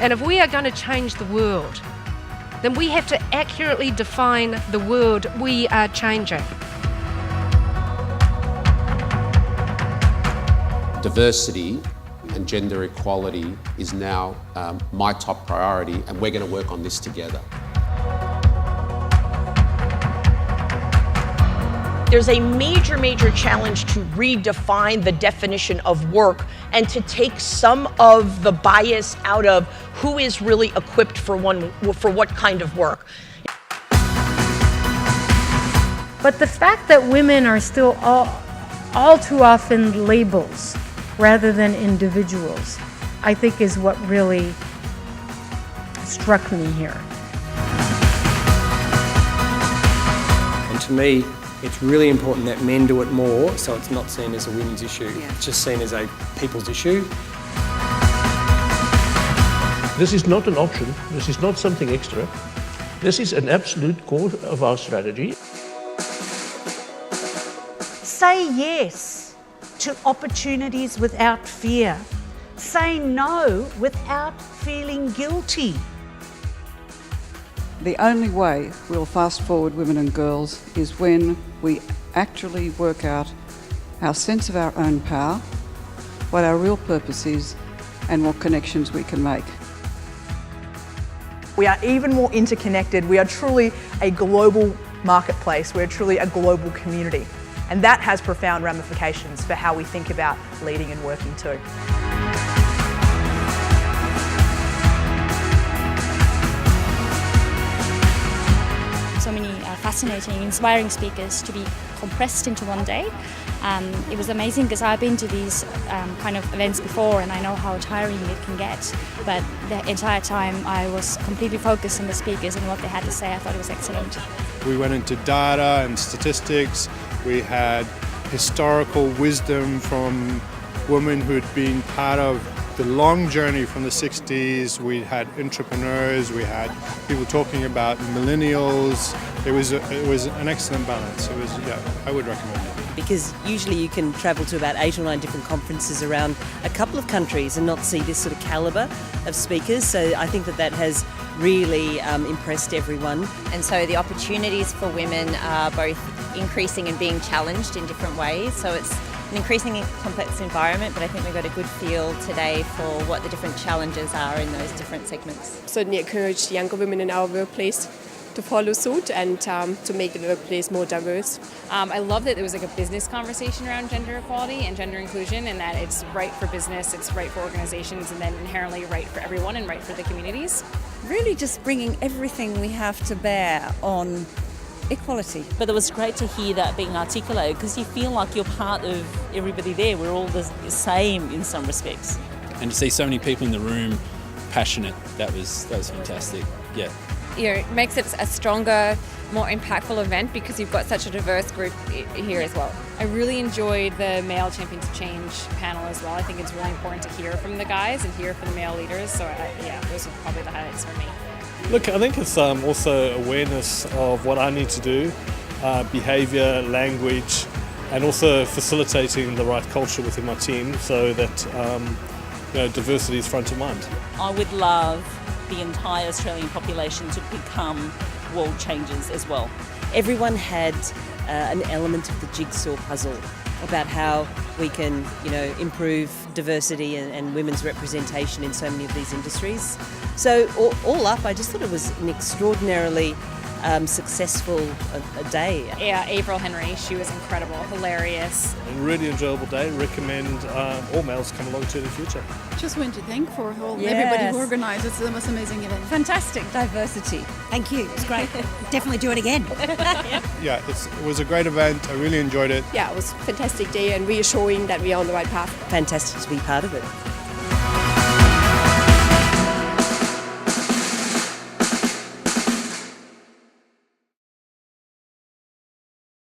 And if we are going to change the world, then we have to accurately define the world we are changing. Diversity and gender equality is now my top priority, and we're going to work on this together. There's a major challenge to redefine the definition of work and to take some of the bias out of who is really equipped for what kind of work. But the fact that women are still all too often labels rather than individuals, I think is what really struck me here. And to me, it's really important that men do it more, so it's not seen as a women's issue. Yeah. It's just seen as a people's issue. This is not an option. This is not something extra. This is an absolute core of our strategy. Say yes to opportunities without fear. Say no without feeling guilty. The only way we'll fast forward women and girls is when we actually work out our sense of our own power, what our real purpose is, and what connections we can make. We are even more interconnected. We are truly a global marketplace. We're truly a global community. And that has profound ramifications for how we think about leading and working too. So many fascinating, inspiring speakers to be compressed into one day. It was amazing because I've been to these kind of events before and I know how tiring it can get, but the entire time I was completely focused on the speakers and what they had to say. I thought it was excellent. We went into data and statistics. We had historical wisdom from women who had been part of the long journey from the 60s. We had entrepreneurs, we had people talking about millennials. It was an excellent balance. It was, yeah, I would recommend it. Because usually you can travel to about 8 or 9 different conferences around a couple of countries and not see this sort of calibre of speakers. So I think that has really impressed everyone. And so the opportunities for women are both increasing and being challenged in different ways. So it's an increasingly complex environment, but I think we've got a good feel today for what the different challenges are in those different segments. Certainly encourage younger women in our workplace to follow suit and to make the workplace more diverse. I love that there was like a business conversation around gender equality and gender inclusion, and that it's right for business, it's right for organizations, and then inherently right for everyone and right for the communities. Really just bringing everything we have to bear on equality. But it was great to hear that being articulated because you feel like you're part of everybody there. We're all the same in some respects. And to see so many people in the room passionate, that was fantastic. Yeah. It makes it a stronger, more impactful event because you've got such a diverse group here as well. I really enjoyed the Male Champions of Change panel as well. I think it's really important to hear from the guys and hear from the male leaders. So yeah, those are probably the highlights for me. Look, I think it's also awareness of what I need to do, behaviour, language, and also facilitating the right culture within my team so that diversity is front of mind. I would love the entire Australian population to become world changers as well. Everyone had an element of the jigsaw puzzle about how we can, improve diversity and women's representation in so many of these industries. So all up, I just thought it was an extraordinarily successful a day. Yeah, April Henry, she was incredible, hilarious. A really enjoyable day. Recommend all males come along to in the future. Just want to thank for everybody who organised. It's the most amazing event. Fantastic diversity. Thank you. It's great. Definitely do it again. Yeah, it was a great event. I really enjoyed it. Yeah, it was a fantastic day and reassuring that we are on the right path. Fantastic to be part of it.